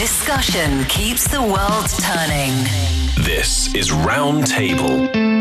Discussion keeps the world turning. This is Roundtable.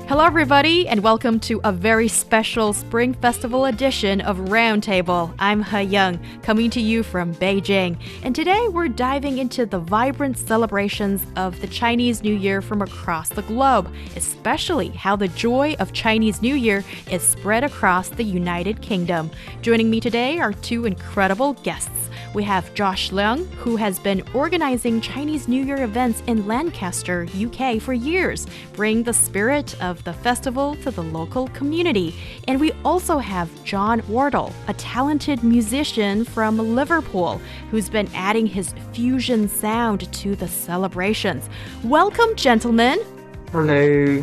Hello, everybody, and welcome to a very special Spring Festival edition of Roundtable. I'm Heyang, coming to you from Beijing. And today we're diving into the vibrant celebrations of the Chinese New Year from across the globe, especially how the joy of Chinese New Year is spread across the United Kingdom. Joining me today are two incredible guests. We have Josh Leung, who has been organizing Chinese New Year events in Lancaster, UK for years, bringing the spirit of the festival to the local community. And we also have John Wardle, a talented musician from Liverpool, who's been adding his fusion sound to the celebrations. Welcome, gentlemen. Hello.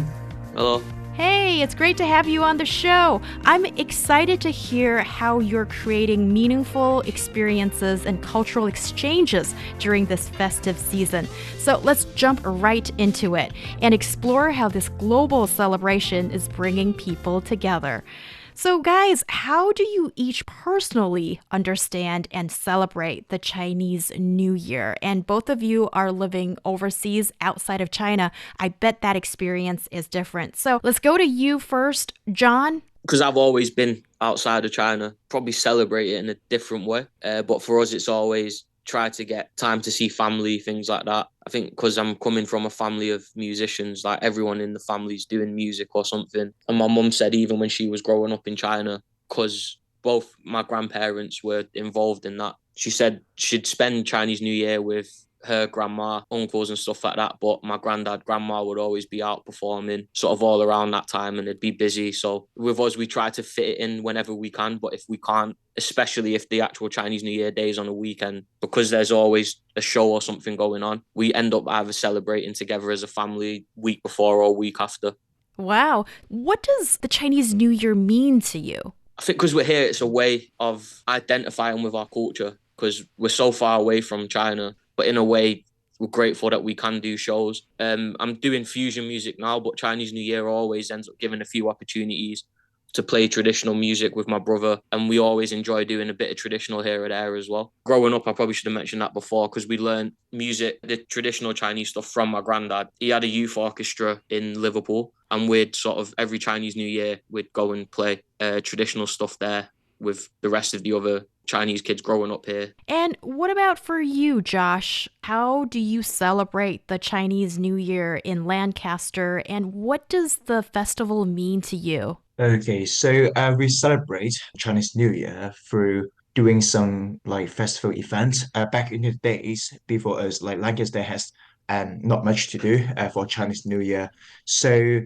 Hello. Hey, it's great to have you on the show. I'm excited to hear how you're creating meaningful experiences and cultural exchanges during this festive season. So let's jump right into it and explore how this global celebration is bringing people together. So guys, how do you each personally understand and celebrate the Chinese New Year? And both of you are living overseas outside of China. I bet that experience is different. So let's go to you first, John. Because I've always been outside of China, probably celebrate it in a different way. But for us, it's always try to get time to see family, things like that. I think because I'm coming from a family of musicians, like everyone in the family's doing music or something. And my mum said even when she was growing up in China, because both my grandparents were involved in that, she said she'd spend Chinese New Year with her grandma, uncles and stuff like that. But my granddad, grandma would always be out performing sort of all around that time and it'd be busy. So with us, we try to fit it in whenever we can. But if we can't, especially if the actual Chinese New Year day is on a weekend, because there's always a show or something going on, we end up either celebrating together as a family week before or week after. Wow. What does the Chinese New Year mean to you? I think because we're here, it's a way of identifying with our culture because we're so far away from China. But in a way, we're grateful that we can do shows. I'm doing fusion music now, but Chinese New Year always ends up giving a few opportunities to play traditional music with my brother. And we always enjoy doing a bit of traditional here or there as well. Growing up, I probably should have mentioned that before because we learned music, the traditional Chinese stuff from my granddad. He had a youth orchestra in Liverpool and we'd sort of every Chinese New Year, we'd go and play traditional stuff there with the rest of the other Chinese kids growing up here. And what about for you, Josh? How do you celebrate the Chinese New Year in Lancaster, and what does the festival mean to you? Okay, so we celebrate Chinese New Year through doing some like festival events. Back in the days before us, like Lancaster has not much to do for Chinese New Year. So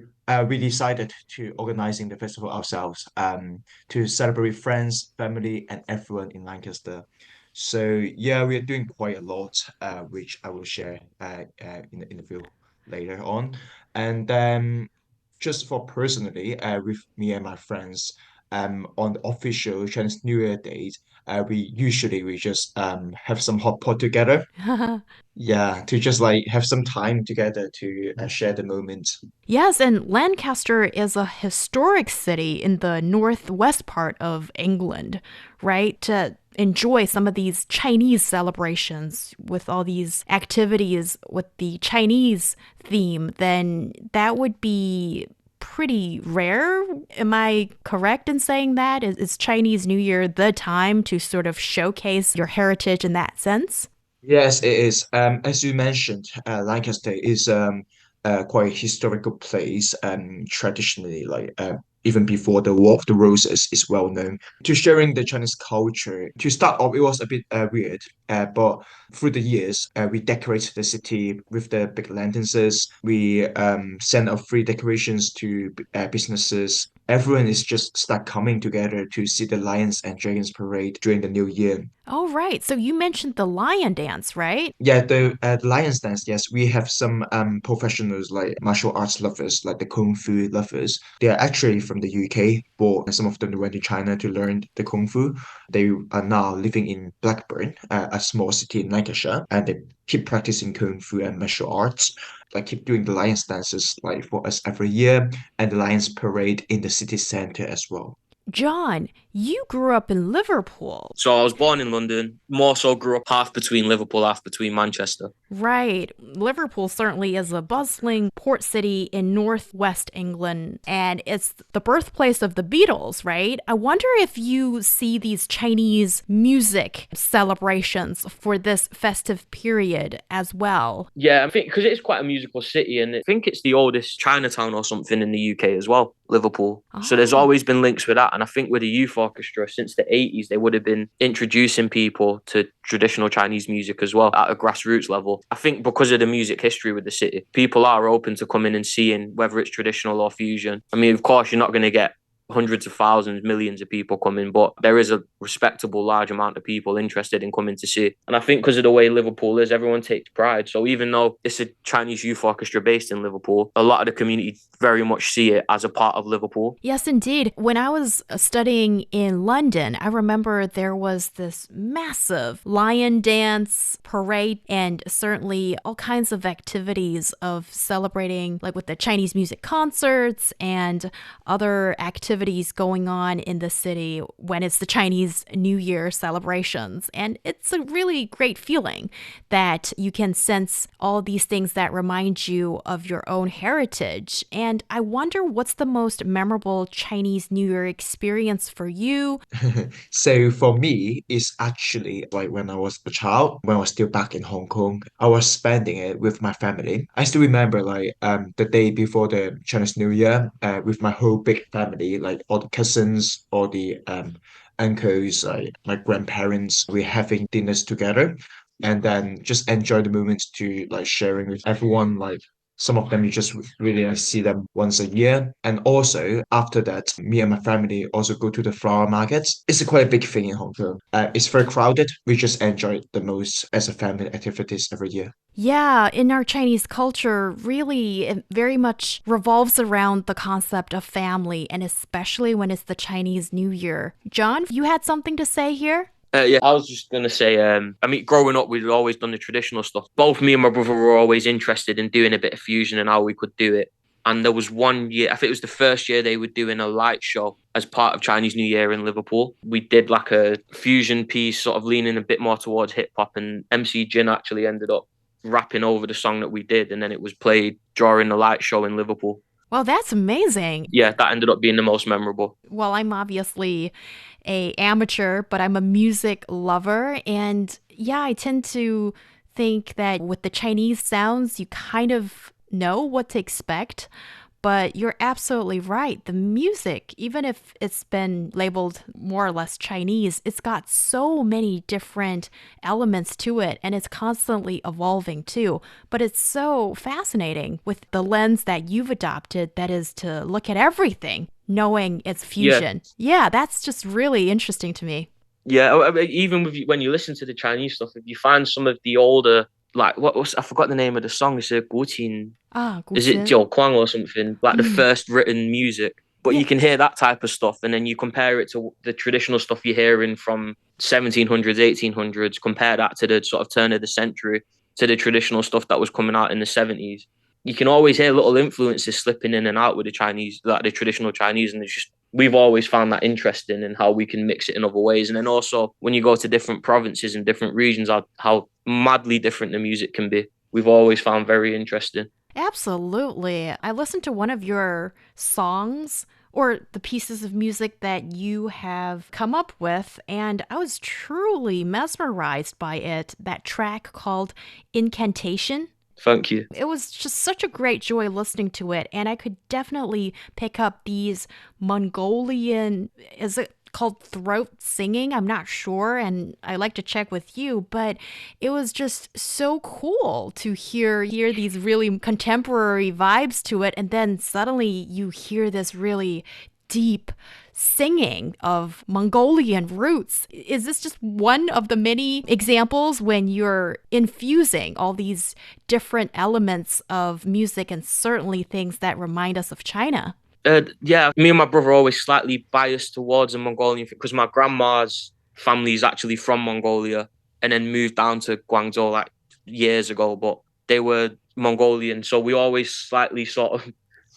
we decided to organizing the festival ourselves to celebrate friends, family, and everyone in Lancaster. So yeah, we are doing quite a lot, which I will share in the video later on. And just for personally, with me and my friends, on the official Chinese New Year date, we just have some hot pot together. Yeah, to just like have some time together to share the moment. Yes, and Lancaster is a historic city in the northwest part of England, right? To enjoy some of these Chinese celebrations with all these activities with the Chinese theme, then that would be pretty rare. Am I correct in saying that? Is Chinese New Year the time to sort of showcase your heritage in that sense? Yes, it is. As you mentioned, Lancaster is quite a historical place, traditionally, like even before the War of the Roses is well known. To sharing the Chinese culture, to start off, it was a bit weird, but through the years, we decorated the city with the big lanterns. We send out free decorations to businesses. Everyone is just start coming together to see the Lions and Dragons parade during the New Year. Oh, right. So you mentioned the lion dance, right? Yeah, the Lions dance, yes, we have some professionals like martial arts lovers, like the Kung Fu lovers. They are actually from the UK, but some of them went to China to learn the Kung Fu. They are now living in Blackburn, a small city in Lancashire, and they keep practicing Kung Fu and martial arts. Like keep doing the Lions dances like for us every year, and the Lions parade in the city center as well. John, you grew up in Liverpool. So I was born in London, more so grew up half between Liverpool, half between Manchester. Right. Liverpool certainly is a bustling port city in northwest England, and it's the birthplace of the Beatles, right? I wonder if you see these Chinese music celebrations for this festive period as well. Yeah, I think because it's quite a musical city, and I think it's the oldest Chinatown or something in the UK as well, Liverpool. So there's always been links with that. And I think with the youth orchestra, since the 80s, they would have been introducing people to traditional Chinese music as well at a grassroots level. I think because of the music history with the city, people are open to coming and seeing whether it's traditional or fusion. I mean, of course, you're not going to get hundreds of thousands, millions of people coming, but there is a respectable large amount of people interested in coming to see. And I think because of the way Liverpool is, everyone takes pride. So even though it's a Chinese youth orchestra based in Liverpool, a lot of the community very much see it as a part of Liverpool. Yes, indeed. When I was studying in London, I remember there was this massive lion dance parade and certainly all kinds of activities of celebrating, like with the Chinese music concerts and other activities going on in the city when it's the Chinese New Year celebrations. And it's a really great feeling that you can sense all these things that remind you of your own heritage. And I wonder what's the most memorable Chinese New Year experience for you? So for me, it's actually like when I was a child, when I was still back in Hong Kong, I was spending it with my family. I still remember like the day before the Chinese New Year, with my whole big family, like all the cousins, all the uncles, like my grandparents, we're having dinners together and then just enjoy the moment to like sharing with everyone. Like some of them you just really see them once a year. And also after that, me and my family also go to the flower markets. It's a quite a big thing in Hong Kong. It's very crowded. We just enjoy it the most as a family activities every year. Yeah, in our Chinese culture, really, it very much revolves around the concept of family, and especially when it's the Chinese New Year. John, you had something to say here? Yeah, I was just going to say, I mean, growing up, we'd always done the traditional stuff. Both me and my brother were always interested in doing a bit of fusion and how we could do it. And there was one year, I think it was the first year they were doing a light show as part of Chinese New Year in Liverpool. We did like a fusion piece, sort of leaning a bit more towards hip hop, and MC Jin actually ended up rapping over the song that we did. And then it was played during the light show in Liverpool. Well, that's amazing. Yeah, that ended up being the most memorable. Well, I'm obviously a amateur, but I'm a music lover. And yeah, I tend to think that with the Chinese sounds, you kind of know what to expect. But you're absolutely right. The music, even if it's been labeled more or less Chinese, it's got so many different elements to it, and it's constantly evolving too. But it's so fascinating with the lens that you've adopted, that is to look at everything, knowing it's fusion. Yeah, that's just really interesting to me. Yeah, I mean, even with when you listen to the Chinese stuff, if you find some of the older, like what was I forgot the name of the song? It's a Guqin. Is it Jiu Kwang or something? Like the first written music. But you can hear that type of stuff, and then you compare it to the traditional stuff you're hearing from 1700s, 1800s, compare that to the sort of turn of the century, to the traditional stuff that was coming out in the 70s. You can always hear little influences slipping in and out with the Chinese, like the traditional Chinese, and it's just, we've always found that interesting in how we can mix it in other ways. And then also when you go to different provinces and different regions, how madly different the music can be. We've always found very interesting. Absolutely. I listened to one of your songs or the pieces of music that you have come up with, and I was truly mesmerized by it. That track called Incantation. Thank you. It was just such a great joy listening to it, and I could definitely pick up these Mongolian, is it called throat singing? I'm not sure, and I like to check with you, but it was just so cool to hear these really contemporary vibes to it, and then suddenly you hear this really deep singing of Mongolian roots. Is this just one of the many examples when you're infusing all these different elements of music and certainly things that remind us of China? Yeah, me and my brother are always slightly biased towards a Mongolian thing because my grandma's family is actually from Mongolia and then moved down to Guangzhou like years ago, but they were Mongolian. So we always slightly sort of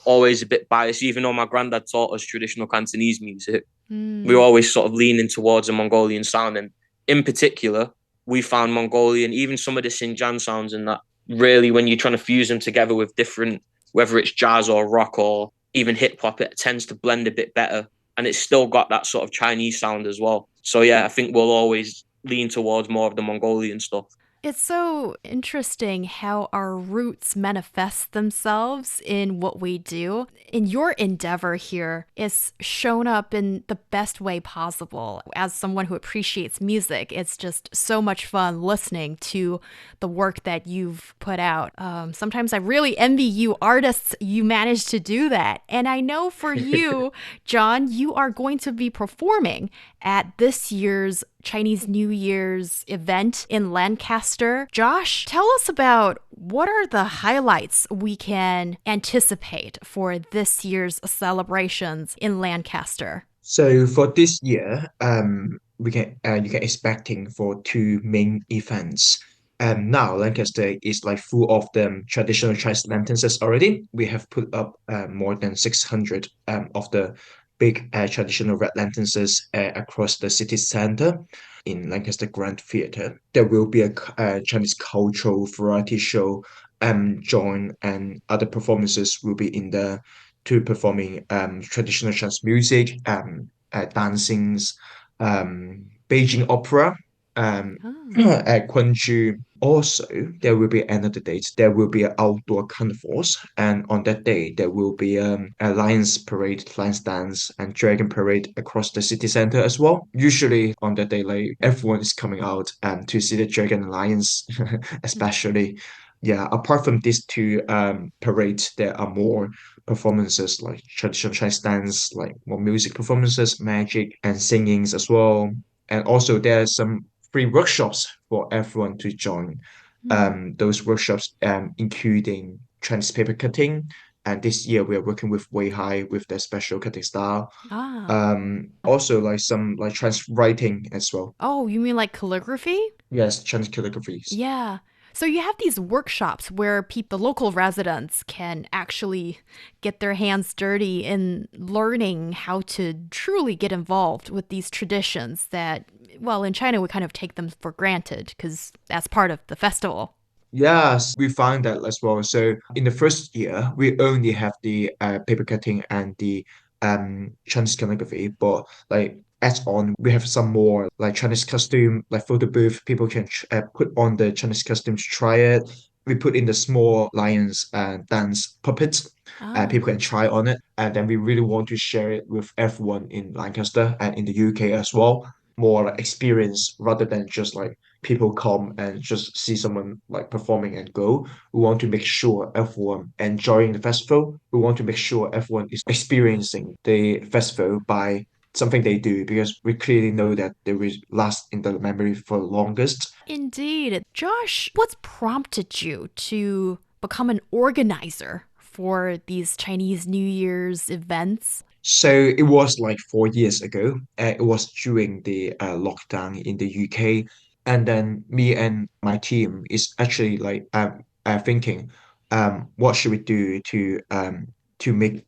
always a bit biased, even though my granddad taught us traditional Cantonese music. We were Mm. always sort of leaning towards a Mongolian sound. And in particular, we found Mongolian, even some of the Xinjiang sounds and that really when you're trying to fuse them together with different, whether it's jazz or rock or even hip hop, it tends to blend a bit better. And it's still got that sort of Chinese sound as well. So yeah, I think we'll always lean towards more of the Mongolian stuff. It's so interesting how our roots manifest themselves in what we do. In your endeavor here, it's shown up in the best way possible. As someone who appreciates music, it's just so much fun listening to the work that you've put out. Sometimes I really envy you artists, you manage to do that. And I know for you, John, you are going to be performing at this year's Chinese New Year's event in Lancaster. Josh, tell us about what are the highlights we can anticipate for this year's celebrations in Lancaster? So for this year, we can you can expecting for two main events. Now Lancaster is like full of the traditional Chinese lanterns already. We have put up more than 600 of the big traditional red lanterns across the city center in Lancaster Grand Theatre. There will be a Chinese cultural variety show. John and other performances will be in the to performing traditional Chinese music, dancings, Beijing opera, Oh. at Kunju. Also, there will be another date. There will be an outdoor carnivals, and on that day there will be a lions parade, lions dance, and dragon parade across the city center as well. Usually on that day, like everyone is coming out to see the dragon and lions, especially. Yeah, apart from these two parades, there are more performances like traditional Chinese dance, like more music performances, magic, and singings as well. And also there are some free workshops for everyone to join. Hmm. Those workshops including Chinese paper cutting. And this year we are working with Way High with their special cutting style. Ah. Also like some like Chinese writing as well. Oh, you mean like calligraphy? Yes, Chinese calligraphies. Yeah. So you have these workshops where people, the local residents, can actually get their hands dirty in learning how to truly get involved with these traditions that, well, in China we kind of take them for granted because that's part of the festival. Yes, we found that as well. So in the first year, we only have the paper cutting and the Chinese calligraphy, but like as on, we have some more like Chinese costume, like photo booth. People can put on the Chinese costume to try it. We put in the small lions dance puppets. Ah. People can try on it, and then we really want to share it with everyone in Lancaster and in the UK as well. More like experience rather than just like people come and just see someone like performing and go. We want to make sure everyone enjoying the festival. We want to make sure everyone is experiencing the festival by something they do because we clearly know that they will last in the memory for the longest. Indeed. Josh, what's prompted you to become an organizer for these Chinese New Year's events? So it was like 4 years ago. It was during the lockdown in the UK, and then me and my team is actually like thinking, what should we do to make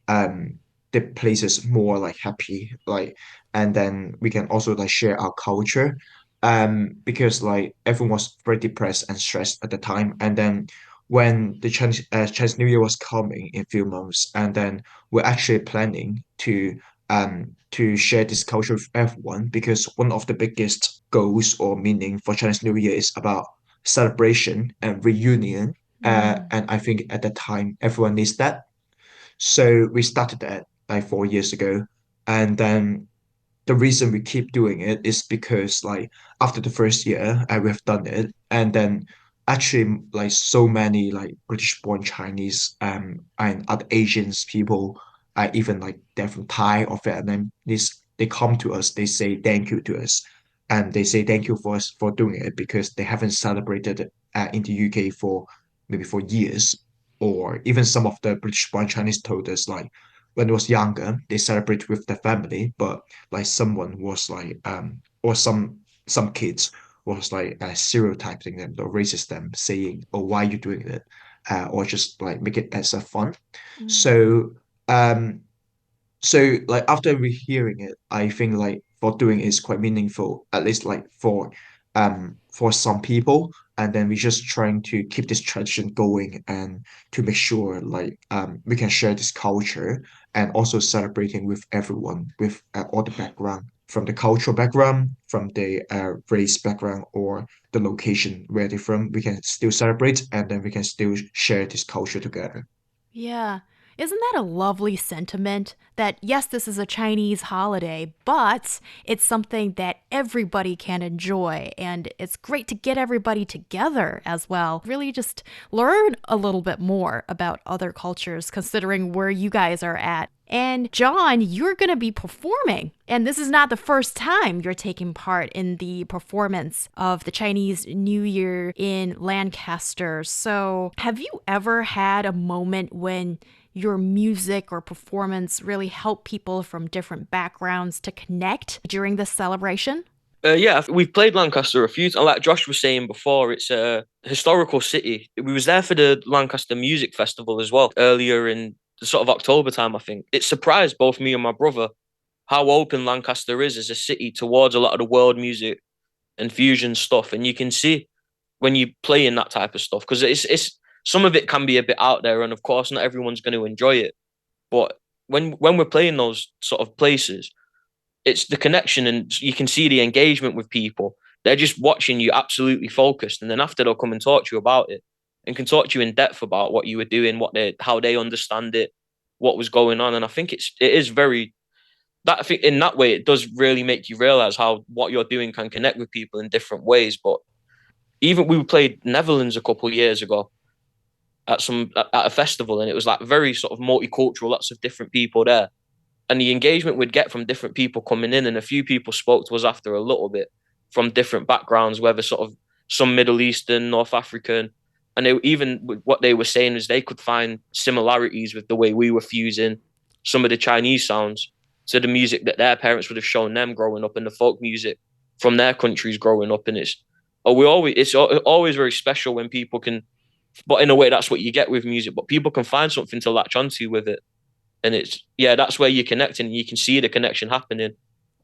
um the places more like happy, like, and then we can also like share our culture, because like everyone was very depressed and stressed at the time, and then when the Chinese New Year was coming in a few months, and then we're actually planning to share this culture with everyone because one of the biggest goals or meaning for Chinese New Year is about celebration and reunion. Mm. And I think at that time everyone needs that. So we started that like 4 years ago. And then the reason we keep doing it is because like after the first year we've done it, and then actually like so many like British born Chinese and other Asians people, even like they're from Thai or Vietnamese, they come to us, they say thank you to us, and they say thank you for us for doing it because they haven't celebrated it in the UK for maybe for years. Or even some of the British born Chinese told us like when they was younger they celebrate with their family, but like someone was like or some kids was like stereotyping them or racist them, saying, oh, why are you doing it? or just like make it as a fun. Mm. So um so like after we hearing it, I think like for doing is quite meaningful, at least like for some people. And then we're just trying to keep this tradition going and to make sure like we can share this culture and also celebrating with everyone with all the background from the cultural background, from the race background or the location where they're from. We can still celebrate and then we can still share this culture together. Yeah. Isn't that a lovely sentiment? That yes, this is a Chinese holiday, but it's something that everybody can enjoy. And it's great to get everybody together as well. Really just learn a little bit more about other cultures, considering where you guys are at. And John, you're going to be performing. And this is not the first time you're taking part in the performance of the Chinese New Year in Lancaster. So, have you ever had a moment when your music or performance really helped people from different backgrounds to connect during this celebration? Yeah, we've played Lancaster a few times. Like Josh was saying before, it's a historical city. We was there for the Lancaster Music Festival as well, earlier in the sort of October time, I think. It surprised both me and my brother how open Lancaster is as a city towards a lot of the world music and fusion stuff. And you can see when you play in that type of stuff, because it's some of it can be a bit out there, and of course not everyone's going to enjoy it. But when we're playing those sort of places, it's the connection and you can see the engagement with people. They're just watching you absolutely focused. And then after they'll come and talk to you about it and can talk to you in depth about what you were doing, how they understand it, what was going on. And I think it is very that I think in that way it does really make you realize how what you're doing can connect with people in different ways. But even we played Netherlands a couple of years ago at a festival, and it was like very sort of multicultural, lots of different people there, and the engagement we'd get from different people coming in, and a few people spoke to us after a little bit from different backgrounds, whether sort of some Middle Eastern, North African, and they even what they were saying is they could find similarities with the way we were fusing some of the Chinese sounds to the music that their parents would have shown them growing up and the folk music from their countries growing up. And it's always very special when people can, but in a way that's what you get with music, but people can find something to latch onto with it. And that's where you're connecting and you can see the connection happening.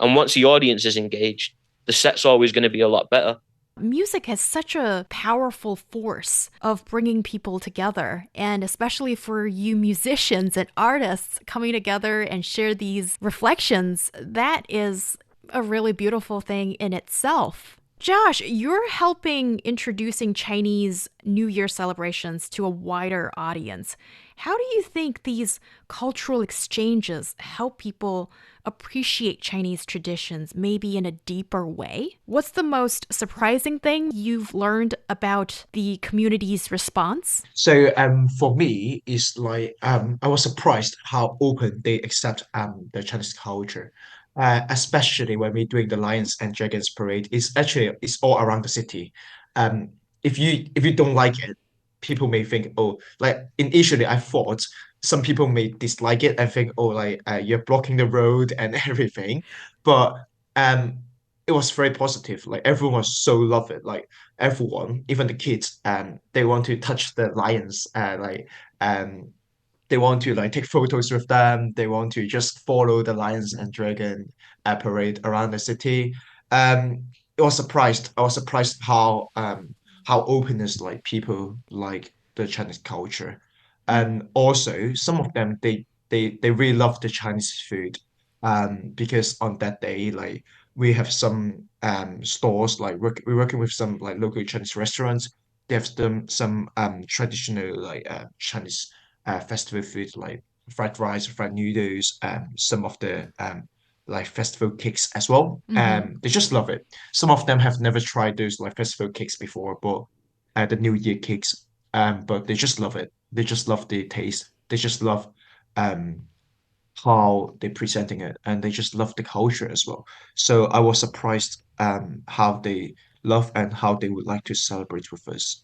And once the audience is engaged, the set's always going to be a lot better. Music has such a powerful force of bringing people together, and especially for you musicians and artists coming together and share these reflections, that is a really beautiful thing in itself. Josh, you're helping introducing Chinese New Year celebrations to a wider audience. How do you think these cultural exchanges help people appreciate Chinese traditions maybe in a deeper way? What's the most surprising thing you've learned about the community's response? So for me it's like I was surprised how open they accept the Chinese culture. Especially when we're doing the Lions and Dragons parade, it's all around the city. Um, if you don't like it, people may think, oh, like initially I thought some people may dislike it and think, oh, like you're blocking the road and everything, but um, it was very positive. Like everyone was so love it. Like everyone, even the kids, they want to touch the lions, um, they want to like take photos with them. They want to just follow the lions and dragon parade around the city. Um, I was surprised how open is like people like the Chinese culture, and also some of them they really love the Chinese food. Because on that day like we have some stores like we're working with some like local Chinese restaurants. They have some traditional like Chinese festival food like fried rice, fried noodles, some of the like festival cakes as well. Mm-hmm. They just love it. Some of them have never tried those like festival cakes before, but the New Year cakes. But they just love it. They just love the taste. They just love um how they're presenting it, and they just love the culture as well. So I was surprised how they love and how they would like to celebrate with us.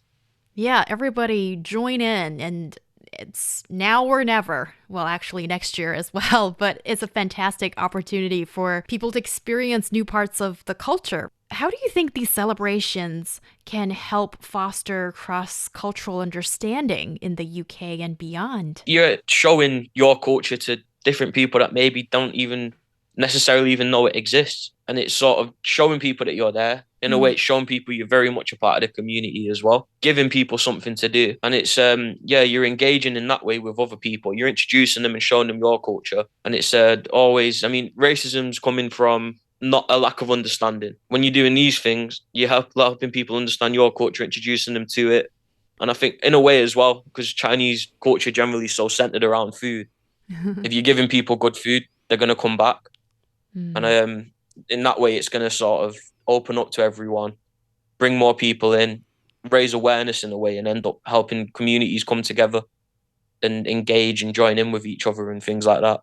Yeah, everybody join in, and it's now or never. Well, actually, next year as well, but it's a fantastic opportunity for people to experience new parts of the culture. How do you think these celebrations can help foster cross-cultural understanding in the UK and beyond? You're showing your culture to different people that maybe don't even necessarily even know it exists. And it's sort of showing people that you're there. In a way, it's showing people you're very much a part of the community as well, giving people something to do. And it's, you're engaging in that way with other people. You're introducing them and showing them your culture. And it's always, I mean, racism's coming from not a lack of understanding. When you're doing these things, you're helping people understand your culture, introducing them to it. And I think in a way as well, because Chinese culture generally is so centered around food. If you're giving people good food, they're going to come back. And in that way, it's going to sort of open up to everyone, bring more people in, raise awareness in a way, and end up helping communities come together and engage and join in with each other and things like that.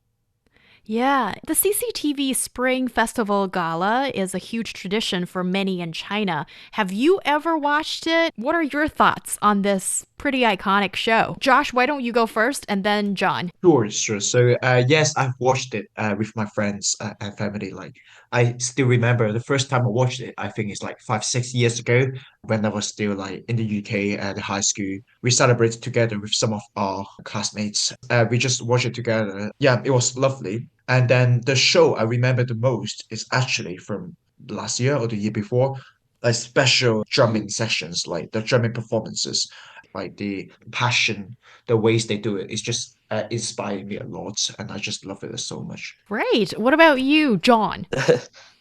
Yeah, the CCTV Spring Festival Gala is a huge tradition for many in China. Have you ever watched it? What are your thoughts on this pretty iconic show? Josh, why don't you go first and then John? Sure. So, yes, I've watched it with my friends and family. Like, I still remember the first time I watched it. I think it's like 5, 6 years ago when I was still like in the UK at high school. We celebrated together with some of our classmates. We just watched it together. Yeah, it was lovely. And then the show I remember the most is actually from last year or the year before, like special drumming sessions, like the drumming performances, like the passion, the ways they do it. It's just inspired me a lot, and I just love it so much. Great. What about you, John?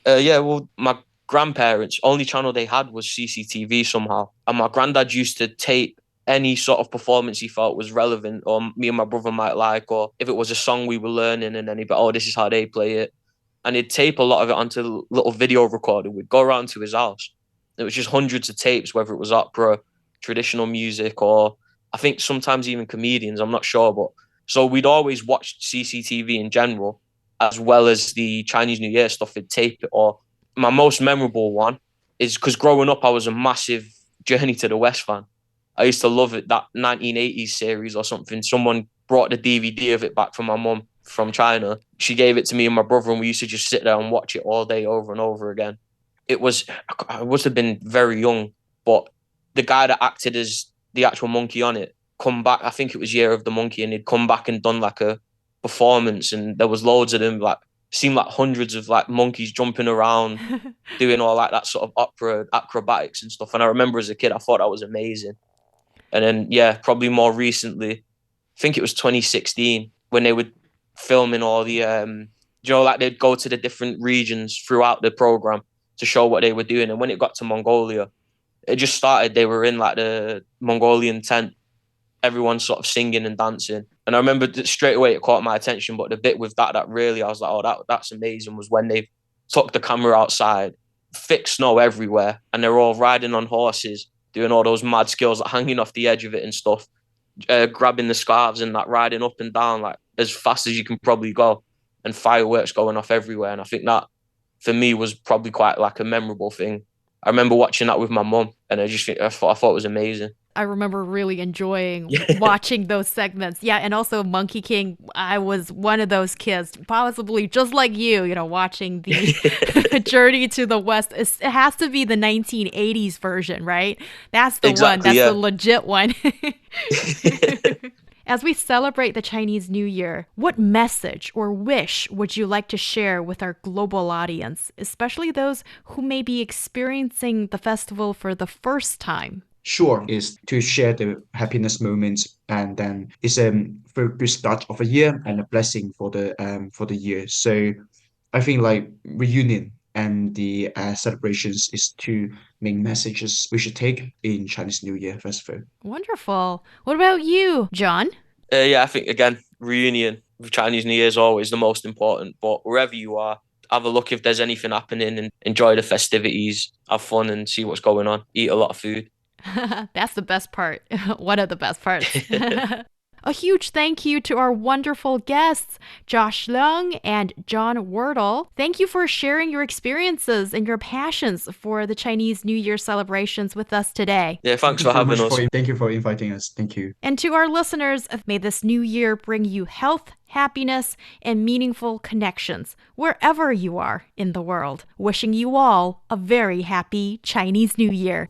Yeah, well, my grandparents' only channel they had was CCTV somehow. And my granddad used to tape any sort of performance he felt was relevant or me and my brother might like, or if it was a song we were learning and then he'd be, oh, this is how they play it. And he'd tape a lot of it onto a little video recorder. We'd go around to his house. It was just hundreds of tapes, whether it was opera, traditional music, or I think sometimes even comedians, I'm not sure. But so we'd always watch CCTV in general, as well as the Chinese New Year stuff. We'd tape it. Or my most memorable one is because growing up, I was a massive Journey to the West fan. I used to love it, that 1980s series or something. Someone brought the DVD of it back from my mum from China. She gave it to me and my brother, and we used to just sit there and watch it all day over and over again. I must have been very young, but the guy that acted as the actual monkey on it come back, I think it was Year of the Monkey, and he'd come back and done like a performance, and there was loads of them, like seemed like hundreds of like monkeys jumping around, doing all like that sort of opera acrobatics and stuff. And I remember as a kid, I thought that was amazing. And then, yeah, probably more recently, I think it was 2016 when they were filming all the, like they'd go to the different regions throughout the program to show what they were doing. And when it got to Mongolia, it just started. They were in like the Mongolian tent, everyone sort of singing and dancing. And I remember that straight away it caught my attention. But the bit with that really, I was like, oh, that's amazing, was when they took the camera outside, thick snow everywhere, and they're all riding on horses, doing all those mad skills, like hanging off the edge of it and stuff, grabbing the scarves and like riding up and down like as fast as you can probably go, and fireworks going off everywhere. And I think that for me was probably quite like a memorable thing. I remember watching that with my mum, and I thought it was amazing. I remember really enjoying watching those segments. Yeah, and also Monkey King, I was one of those kids, possibly just like you, watching the Journey to the West. It has to be the 1980s version, right? That's the one. That's the legit one. As we celebrate the Chinese New Year, what message or wish would you like to share with our global audience, especially those who may be experiencing the festival for the first time? Sure, is to share the happiness moments, and then it's a very good start of a year and a blessing for the year. So I think like reunion and the celebrations is two main messages we should take in Chinese New Year festival. Wonderful. What about you, John? Yeah, I think again, reunion with Chinese New Year is always the most important. But wherever you are, have a look if there's anything happening and enjoy the festivities, have fun and see what's going on. Eat a lot of food. That's the best part. One of the best parts. A huge thank you to our wonderful guests, Josh Leung and John Wardle. Thank you for sharing your experiences and your passions for the Chinese New Year celebrations with us today. Yeah, thanks for having us. Thank you for inviting us. Thank you. And to our listeners, may this new year bring you health, happiness, and meaningful connections wherever you are in the world. Wishing you all a very happy Chinese New Year.